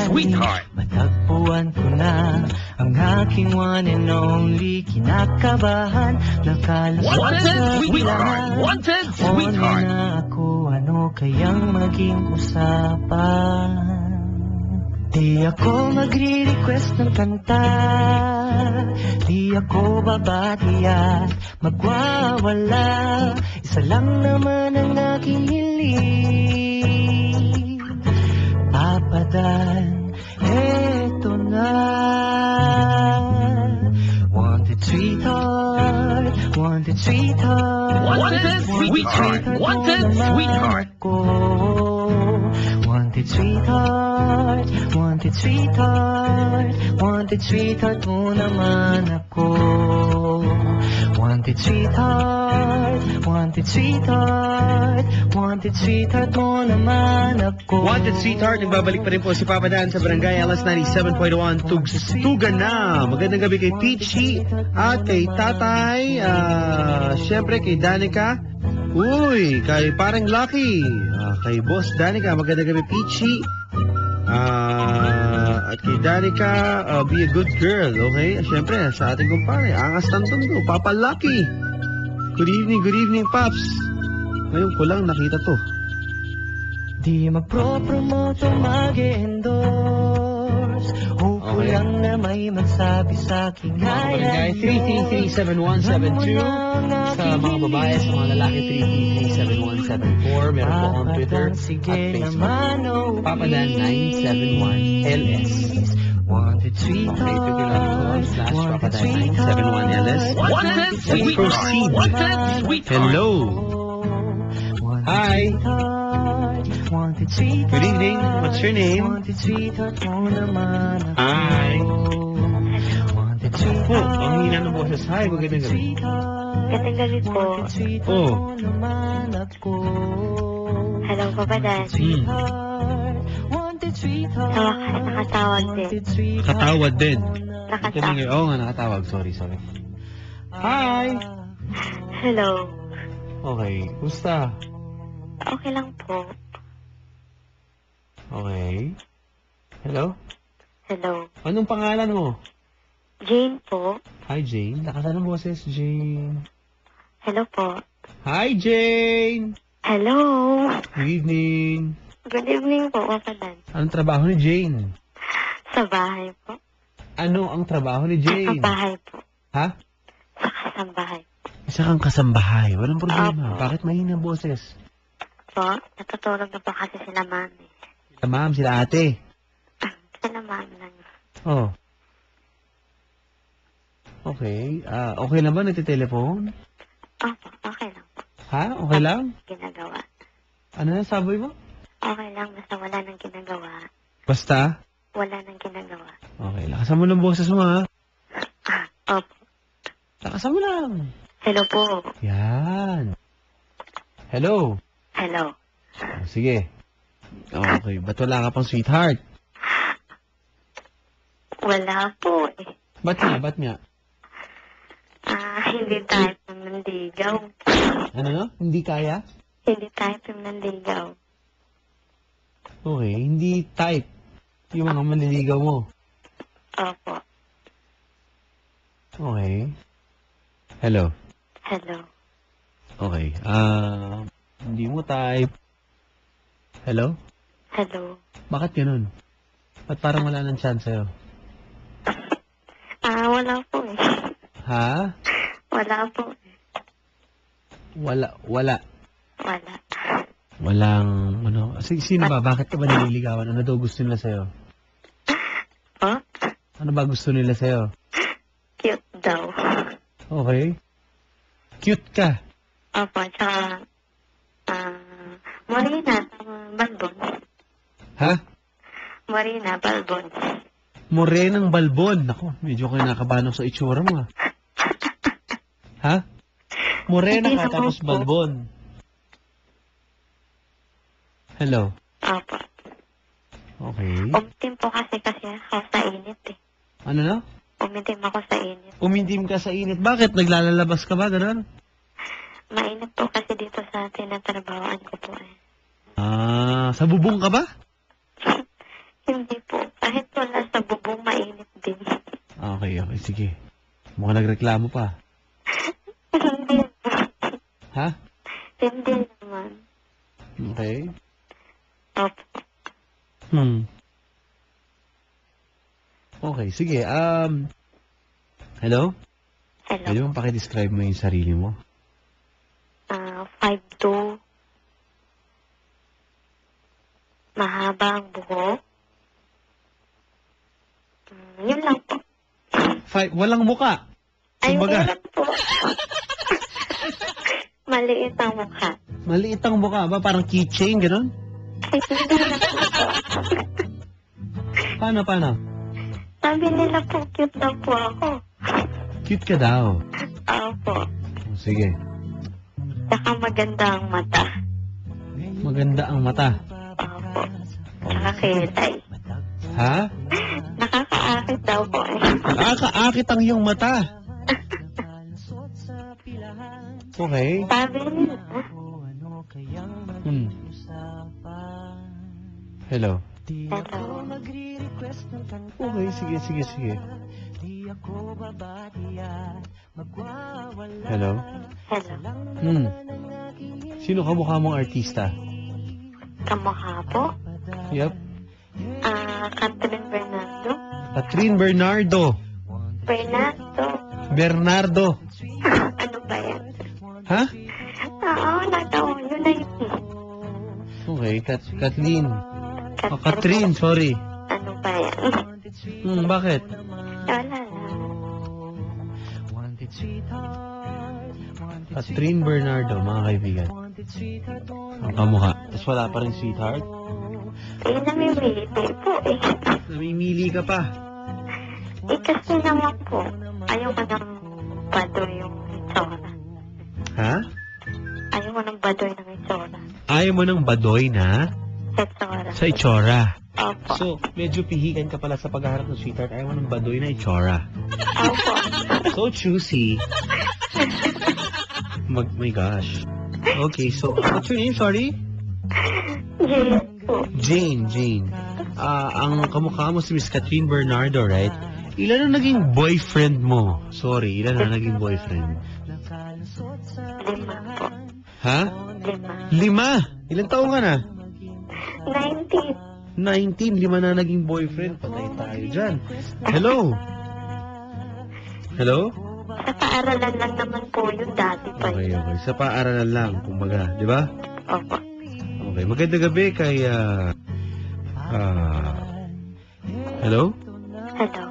sweetheart. Matagpuan ko na ang aking one and only. Kinakabahan, nakalaswa Wanted sa sweetheart. bilangan. Wanted Ono sweetheart. na ako, ano kayang maging usapan? Di ako magre-request ng kanta, di ako babati at magwawala. Isa lang naman ang aking hiling, papadan, eto na. Wanted sweetheart, wanted sweetheart, Wanted sweetheart. Wanted sweetheart. Wanted sweetheart, wanted sweetheart, wanted sweetheart mo naman ako. Wanted sweetheart, wanted sweetheart, wanted sweetheart mo naman ako. Wanted Sweetheart, nagbabalik pa rin po si Papa Dan sa Barangay LS 97.1 Tugstugan na. Magandang gabi kay Peachy at kay Tatay, syempre kay Danica. Uy, kay parang Lucky, kay Boss Danica, magandang gabi Peachy. At kay Danica, be a good girl, okay? Syempre, sa ating kumpare, angas ng tondo, Papa Lucky. Good evening, Paps. Ngayon ko lang nakita to. Di magpro-promote o mag-endorse, huwag ko Okay. lang na may magsabi sa aking Barangay 333-7172. Sa mga babae, sa mga lalaki 333-7174. Meron po akong Twitter at Facebook. Papa Dan 971LS. Wanted Okay, sweetheart, Twitter.com/Papa Dan 971LS. Wanted Let's sweetheart. proceed. Wanted sweetheart. Hello. Hi. Wanted sweetheart. Good evening. What's your name? Wanted sweetheart mo naman ako. Hi. Wanted Oh, sweetheart. ang hina ng boses. Hi, magandang gabi. Magandang gabi po. Oh. Hello, Papa Dan. Nakatawag din. Katawad din. Nakatawag. Oo nga, nakatawag. Sorry. Hi. Hello. Okay. Kumusta? Okay lang po. Okay. Hello? Hello. Anong pangalan mo? Jane po. Hi, Jane. Lakasan ng boses, Jane. Hello po. Hi, Jane! Hello. Good evening. Good evening po, Papa Dan. Anong trabaho ni Jane? Sa bahay po. Ano ang trabaho ni Sa Jane? bahay po. Ha? Sa kasambahay. Isa kang kasambahay. Walang problema. Apo. Bakit mahina ang boses? Po, natutulog na po kasi sila mami. Sila ma'am, sila ate. Sila mami lang. Oh. Okay. Okay lang ba nagtitelepone? Opo, okay lang po. Ha? Okay lang? Ginagawa. Ano na sabi mo? Okay lang, basta wala nang ginagawa. Basta? Wala nang ginagawa. Okay. Lakasan mo ng boses mo, ha? Opo. Lakasan mo lang. Hello po. Yan. Hello. Hello. Oh, sige. Okay. Ba't wala ka pang sweetheart? Wala po eh. Ba't nga? Hindi tayo nandigaw. Ano no? Hindi kaya? Hindi tayo nandigaw. Okay. Hindi type. Yung mga manliligaw mo. Opo. Okay. Hello. Hello. Okay. Hindi mo type. Hello? Hello. Bakit ganun? Ba't parang wala ng chance sa'yo? Wala po eh. Ha? Wala po eh. Wala. Wala. Walang, ano. Sino ba? Bakit ka ba nililigawan? Ano daw gusto nila sa'yo? Oh? Ano ba gusto nila sa'yo? Cute daw. Okay. Cute ka. Opo, tsaka, Marina, balbon. Ha? Marina, balbon. Morenang balbon. Ako, medyo kinakabahan ako sa itsura mo, ha? Ha? Morena Hindi ka naman tapos po. balbon. Hello. Opo. Okay. Umitim po kasi ako sa init eh. Ano na? Umitim ako sa init. Umindim ka sa init. Bakit? Naglalabas ka ba? Ganun? Mainit po kasi dito sa tinatrabahoan ko po eh. Sa bubong ka ba? Hindi po. sa bubong mainit din. Okay, sige. Mukhang nagreklamo pa. Hindi. Ha? Hindi naman. Okay. Opo. Okay, sige. Hello? Hello. Pwede bang pakidescribe mo yung sarili mo? 5'2". Mahaba ang buhok. Yun lang po. Walang muka. Ay, Kumbaga. lang po. Maliit ang mukha. Maliit ang muka ba? Parang keychain, gano'n? Ay, hindi lang po. Paano? Sabi nila po, cute daw po ako. Cute ka daw. Opo. Sige. Saka maganda ang mata. Maganda ang mata. Opo. Nakakitay. Ha? Nakakaakit daw po eh. Nakakaakit ang iyong mata. Okay. Sabi nila. Hello. Hello. Okay, sige. Hello. Hello. Sino kamukha mong artista? Kamukha po? Yep. Catherine Bernardo. Catherine Bernardo. Bernardo. Ano ba yan? Ha? Oo, natawa. Yun na yun. Okay, Kathleen. Catherine, sorry. Ano ba yan? Bakit? Wala lang. Catherine Bernardo, mga kaibigan. Ang kamukha. Tapos wala pa rin sweetheart. Eh, namimili po eh. Namimili ka pa. Eh, kasi naman po, ayaw ko ng badoy yung itsura. Ha? Ayaw ko ng badoy ng itsura. Ayaw mo ng badoy na Itsura. sa itsura. Opo. So, medyo pihikan ka pala sa paghaharap ng sweetheart. Ayaw mo ng badoy na itsura. Opo. So choosy. My gosh. Okay, so what's your name? Sorry? Yes po. Jane. Ang kamukha mo si Miss Catherine Bernardo, right? Ilan ang naging boyfriend mo? Sorry, ilan ang naging boyfriend? 5 po. Ha? 5? Ilan taong ka na? 19. 19, 5 na naging boyfriend. Patay tayo dyan. Hello? Hello? Sa paaralan lang naman po yun dati pa. Okay. Sa paaralan lang, kumbaga. Di ba? Opo. Okay, magandang gabi kay, hello? Hello.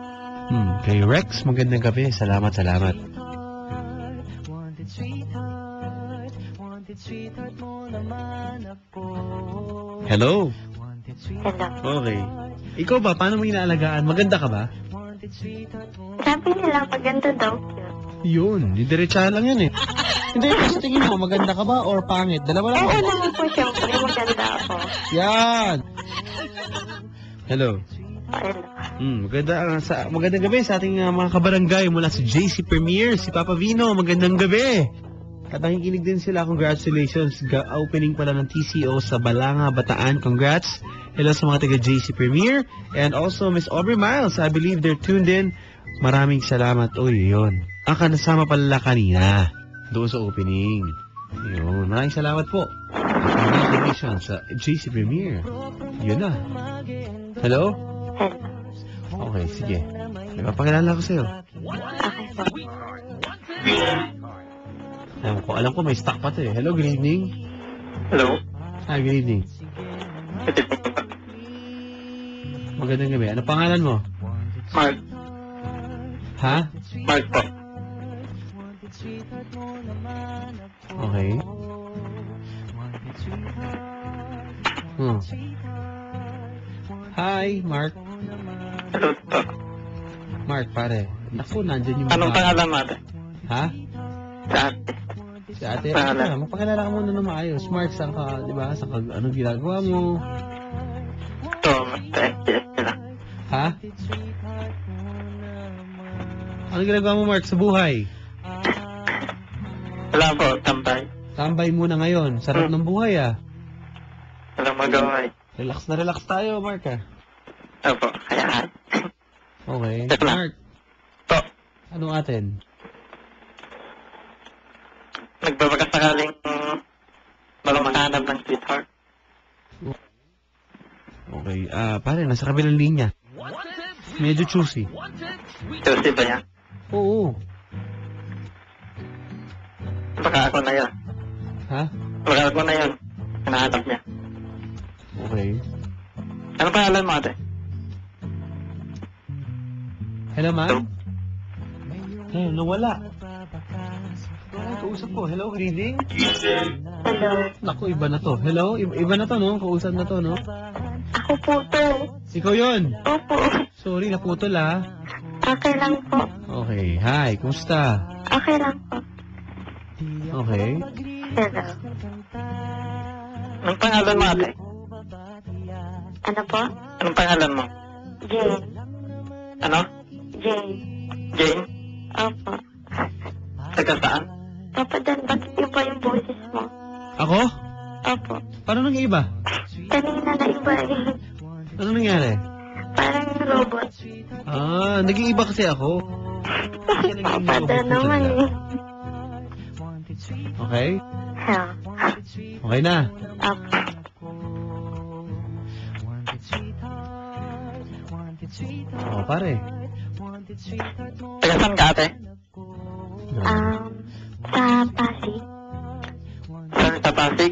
Kay Rex, magandang gabi. Salamat. Hello? Hello. Okay. Ikaw ba, paano mo inaalagaan? Maganda ka ba? Sabi nila, maganda daw yun. Yun, diretsahan lang yan eh. Hindi, kasi tingin mo, maganda ka ba or pangit? Dalawa lang. Oo naman po, siyempre, maganda ako. Yan! Hello. Hello. Magandang gabi sa ating mga kabarangay mula sa JC Premier, si Papa Vino, magandang gabi. At nakikinig din sila, congratulations. Opening pala ng TCO sa Balanga, Bataan, congrats. Hello sa mga taga JC Premier. And also Miss Aubrey Miles, I believe they're tuned in. Maraming salamat. Uy, yun. Kasama pala kanina doon sa opening. Yun, maraming salamat po. Congratulations sa JC Premier. Yun na. Hello? Hello. Okay, sige. May papakilala ko sa'yo. Okay po. Alam ko may stock pa to eh. Hello, good evening. Hello. Hi, good evening. Magandang gabi. Ano pangalan mo? Mark. Ha? Mark po. Okay. Hi, Mark. Hello po. Mark, pare. Naku, nandyan yung Anong mga... pangalan natin? Ha? Sa ate. Si ate, Pangalan. magpakilala ka muna na maayos. Mark, saan ka, di ba? Anong ginagawa mo? Ito, sila. Ha? Anong ginagawa mo, Mark, sa buhay? Wala po, tambay. Tambay muna ngayon. Sarap ng buhay, ah. Walang magawa eh. Relax na relax tayo, Mark, ah. Opo, kaya Okay. Check lang. Mark, Po, anong atin? nagbabaga sakaling walang makahanap ng sweetheart. Okay. Pare, nasa kabilang linya. Medyo choosy. Tuesday ba yan? Oo. Baka ako na yun. Ha? Baka ako na yun. Hinahanap niya. Okay. Ano pangalan mo ate? Hello, ma'am? Eh, nawala. Ay, kausap ko. Hello, good evening. Hello. Naku, iba na to. Hello? Iba na to, no? Kausap na to, no? Ako po to. Ikaw yun. Opo. Sorry, naputol, ha? Okay lang po. Okay. Hi, kumusta? Okay lang po. Okay. Hello. Anong pangalan mo ate? Ano po? Anong pangalan mo? Jane. Ano? Jane. Jane? Opo. Taga saan? Papa Dan, bakit iba yung boses mo? Ako? Opo. Paano nang iba? Kanina na iba eh. Ano nangyari? Parang robot. Naging iba kasi ako. Papa Dan naman eh. Okay? Hell. Okay na. Opo. Oo, pare. Taga saan ka ate? Sa Pasig. Saan sa Pasig?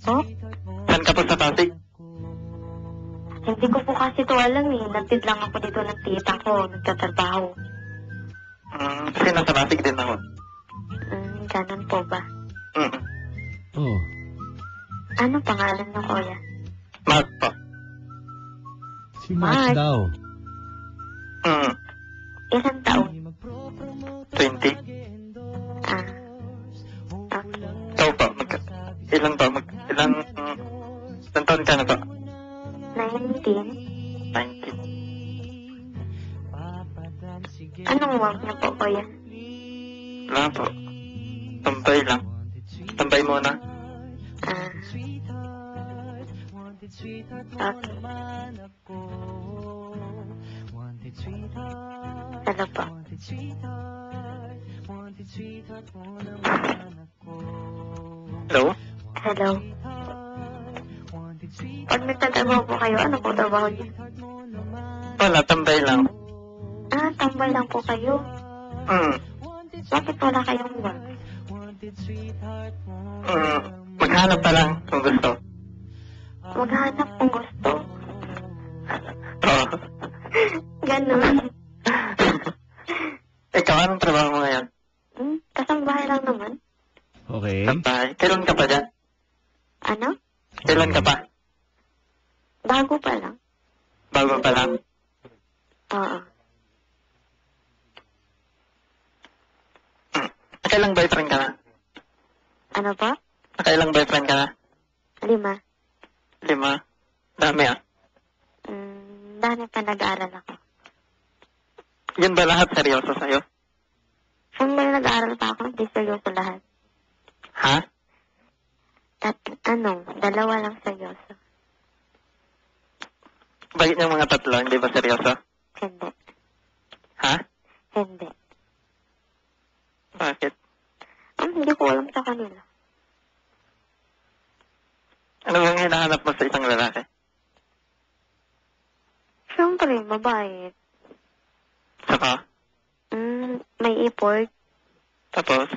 Oh? Saan ka po sa Pasig? Hindi ko po kasi to alam eh. Nagtid lang ako dito ng tita ko. Nagtatrabaho. Kasi nasa Pasig din ako. Ganun po ba? Oo. Ano pangalan ng kuya? Mark po. Si Mark Mark. daw. Ilang taon? 20. Ah. Okay. Ikaw po. Ilan taon ka na po? 19? 19. Anong work niya po kuya? Wala po. Tambay lang. Tambay muna. Ah. Okay. Ano po? Hello? Hello? Pag nagtatrabaho po kayo, ano po trabaho niyo? Wala, tambay lang. Tambay lang po kayo. Bakit wala kayong work? Maghanap pa lang kung gusto. Maghanap kung gusto. Oo. Ganun. Ikaw, anong trabaho mo ngayon? Kasambahay lang naman. Okay. Tambay. Kailan ka pa dyan? Ano? Kailan ka pa? Bago pa lang. Bago pa lang? Oo. Nakailang boyfriend ka na? Ano po? Nakailang boyfriend ka na? 5. 5? Dami ah. Dami pa nag-aaral ako. Yun ba lahat seryoso sa'yo? Kung may nag-aaral pa ako, hindi seryoso lahat. Ha? At 2 lang seryoso. Bakit yung mga 3, hindi ba seryoso? Hindi. Ha? Hindi. Bakit? Hindi ko alam sa kanila. Ano bang hinahanap mo sa isang lalaki? Siyempre, mabait. Saka? May effort. Tapos?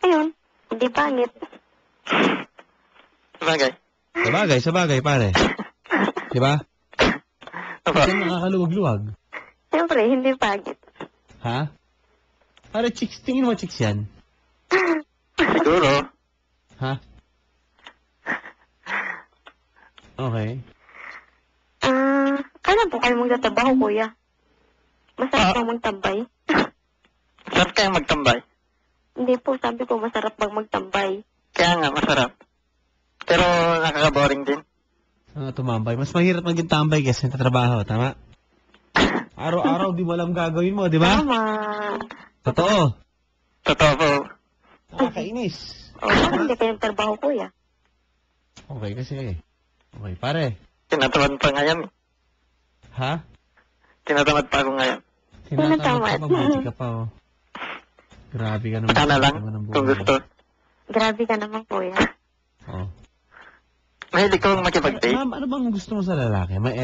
Ayun. Hindi pangit. Bagay. Sa bagay, pare. Diba? Apa? Kasi nakakaluwag-luwag. Siyempre, hindi pangit. Ha? Pare, chicks, tingin mo chicks yan? Siguro. Ha? Okay. Kailan po kayo magtatrabaho, kuya? Masarap bang magtambay? Sarap kayong magtambay. Hindi po, sabi ko masarap bang magtambay. Kaya nga, masarap. Pero nakaka-boring din. Tumambay. Mas mahirap maging tambay kasi nagtatrabaho, tama? Araw-araw di mo alam gagawin mo, di ba? Tama. Totoo. Totoo po. Nakakainis. Bakit hindi kayo trabaho, kuya? Okay kasi. Okay, pare. Tinatamad pa ngayon. Ha? Tinatamad pa ako ngayon. Tinatamad ka pa, buti ka pa, oh. Grabe ka naman. Sana lang, naman ang buhay kung mo. gusto. Grabe ka naman, kuya. Oh. Mahilig ko makipag-date. Ma'am, ano bang gusto mo sa lalaki? May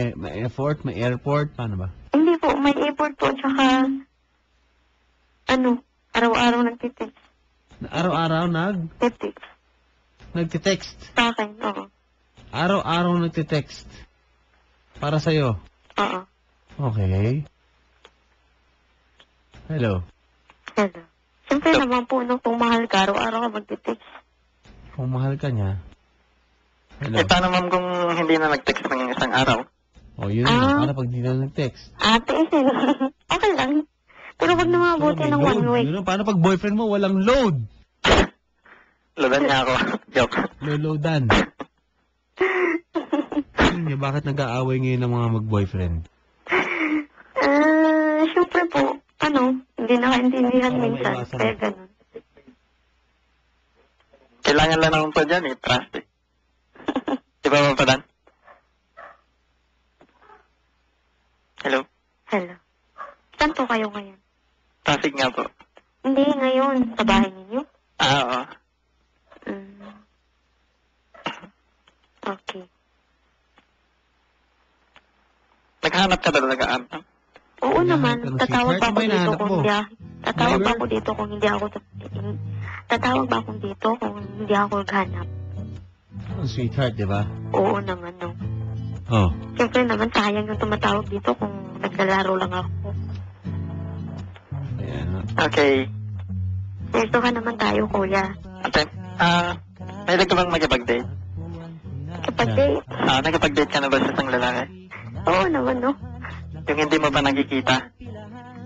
effort, may airport, paano ba? Hindi po, may effort po, tsaka, araw-araw nagtitext. Araw-araw Text. nagtitext. Sa akin, oo. Araw-araw nagtitext. Para sa'yo. Oo. Okay. Hello. Hello. Siyempre naman po, kung mahal ka, araw-araw ka magtitext. Kung mahal ka niya. Hello. Eh, paano ma'am kung hindi na nag-text ng isang araw? Oh, yun naman. Para pag di na nag-text. Ate, okay lang. Pero wag na mabuti ng 1 week. Yun, paano pag boyfriend mo walang load? Loadan niya ako. Joke. Loloadan. Niya, bakit nag-aaway ngayon ng mga mag-boyfriend? Siyempre po, hindi nakaintindihan Para minsan. maiwasan. Kaya ganun. Kailangan lang naman po dyan eh. Trust eh. Di ba pa Dan? Hello? Hello. Saan po kayo ngayon? Traffic nga po. Hindi, ngayon. Sa bahay ninyo? Oo. Okay. Naghahanap ka ba talaga, Am? Oo naman. Hinahanap ka ng Tatawag sweetheart. ba ako May dito hinahanap kung mo. hindi tatawag ba Driver? ako dito kung hindi ako tatawag ba ako dito kung hindi ako maghanap? Ang sweetheart, di ba? Oo naman, no. Oh. Siyempre naman, sayang yung tumatawag dito kung naglalaro lang ako. Ayan. Okay. Serto ka naman tayo, kuya. Okay. Mahilig ka bang magkipag-date? Kapag date, Nagkipag-date ka na ba sa isang lalaki? oo naman, no. Yung hindi mo ba nakikita?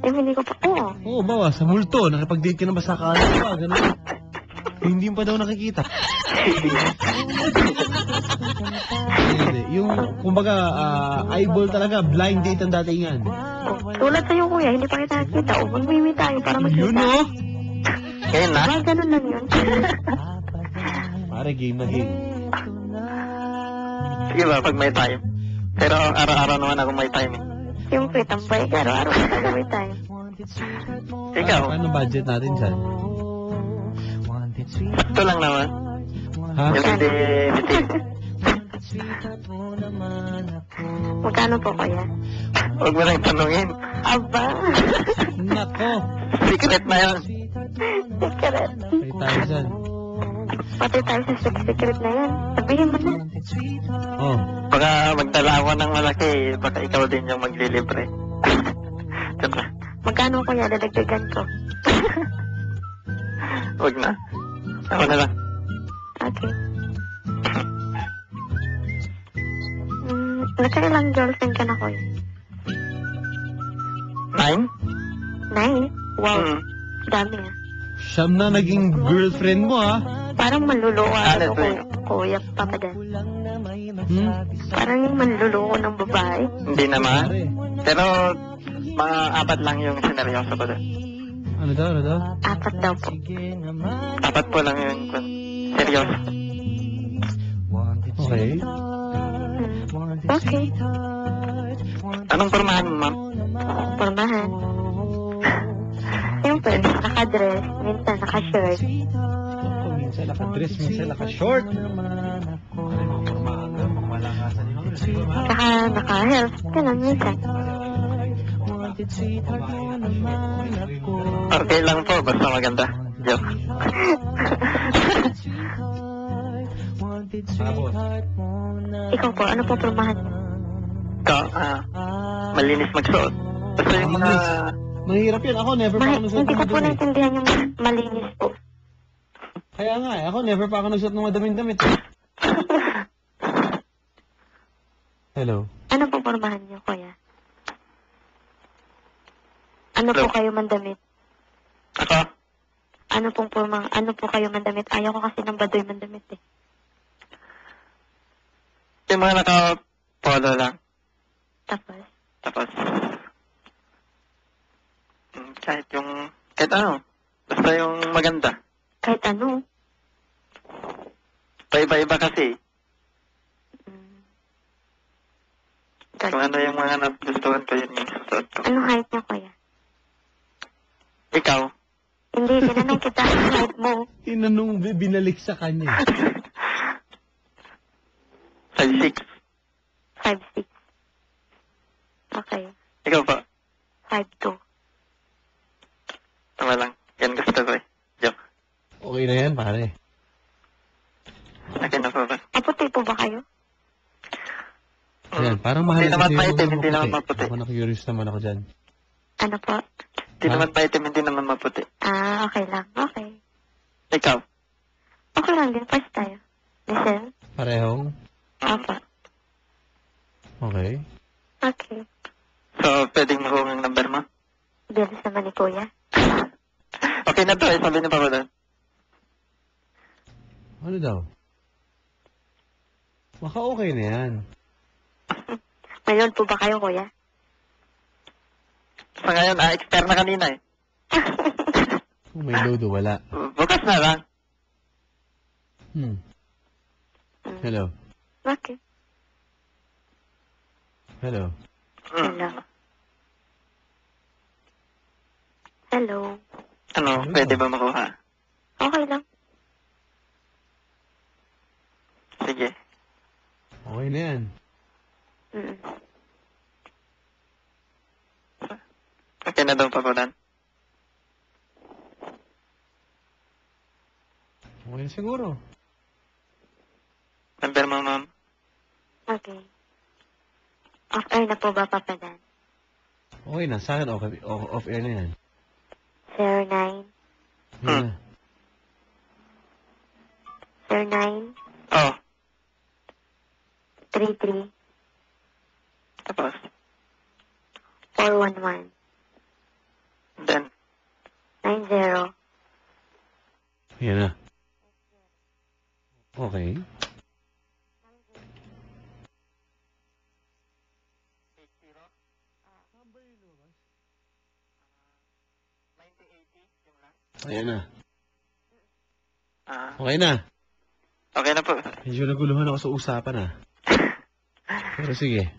Hindi ko pa, oo. Oo, bawa, sa multo. Nakipag-date ka na ba sa kala pa? Ganun. Hindi mo pa daw nakikita. Hindi. Yung, kumbaga, eyeball talaga, blind date ang datingan. Tulad sa'yo, kuya, hindi pa kita nakita. O, mag-meet tayo para makita. Yun, oh! Ngayon na? Ganun lang yun. Pare, game na game. Sige ba, pag may time. Pero araw-araw naman ako may time eh. Siyempre, tambay ka, araw-araw ka may tayo. Ikaw, Paano budget natin dyan? ito lang naman. Ha? Yung hindi bitin. Magkano po, kuya? Huwag mo nang tanungin. Aba, Nako! Secret na yun. secret. 5,000. Pati tayo sa secret na yan. Sabihin mo na. Oh. Baka magdala ako ng malaki, baka ikaw din yung maglilibre. Diba? Magkano, kuya? Dadagdagan ko. Huwag na. Ako na lang. Okay. Nagkailang girlfriend ka na, kuya? 9? 9? Wow, dami ah. Siyam na naging girlfriend mo, ha? Parang manluloko Ano ako, to eh? kuya, papadan. Parang yung manluloko ng babae. Hindi naman. Pare. Pero, mga 4 lang yung sineryoso ko doon. Ano daw, ano daw? 4 daw po. 4 po lang yung seryoso. Okay. Okay. Anong pormahan mo, ma'am? Pormahan. Siyempre, naka-dress, minsan naka-shirt. Ako, minsan naka-dress, minsan naka-short. Saka naka-health. Ganun, minsan. Okay lang po, basta maganda. Joke. Ikaw po, ano po pormahan mo? Ikaw, malinis magsuot. Basta yung mga... Mahirap yun. Ako, never pa ako nagsuot Hindi ng ko po madumi. naintindihan yung malinis po. Kaya nga, ako, never pa ako nagsuot ng madaming damit. Hello? Ano po pormahan niyo, kuya? Ano po Hello? kayo mandamit? Ako? Ano po kayo mandamit? Ayaw ko kasi ng badoy mandamit eh. Yung mga naka-polo lang. Tapos, Tapos, kahit ano, basta yung maganda. kahit ano, Paiba-iba kasi. Tol. Kung ano yung mga nagustuhan ko, yun yung susuot ko. Anong height niya, kuya? Ikaw? Hindi, tinanong kita ang height mo. Tinanong, binalik sa kanya. 5'6". 5'6". Okay. Ikaw pa? 5'2". Tama lang. Yan gusto ko eh. Joke. Okay na yan, pare. Akin na pa ba? Maputi po ba kayo? Yan, parang mahal Hindi naman kasi yung maitim, mga hindi naman maputi. Ako na-curious naman ako dyan. Ano po? Hindi Ha? naman paitim, hindi naman maputi. Okay lang. Okay. Ikaw? Okay lang din. First tayo. Listen. Parehong? Opo. Okay. Okay. So, pwedeng makuha ang number mo? Bilis naman ni kuya. Okay na to eh, sabi niyo pa ba doon? Ano daw? Baka okay na yan. May loan po ba kayo, kuya? Sa ngayon, expire na kanina eh. Kung may load o wala. Bukas na lang. Hello. Okay. Hello. Hello. Hello. Ano, pwede ba makuha? Okay lang. Sige. Okay na yan. Mm. Okay na daw pa ba doon? Okay na siguro. Number mo, ma'am? Okay. Off-air na po ba, Papa Dan? Okay na. Sa akin, okay. Off-air na yan. 09. Yan na. 09. Oh, 33. tapos. 411. Then, 90. Yan na. Okay. Ayan na. Okay na. Okay na po. Medyo naguluhan ako sa usapan Pero sige.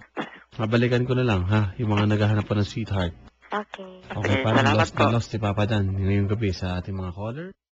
Mabalikan ko na lang ha. Yung mga naghahanap pa ng sweetheart. Okay. Okay, Okay, parang salamat lost na po. lost si Papa Dan ngayong gabi sa ating mga caller.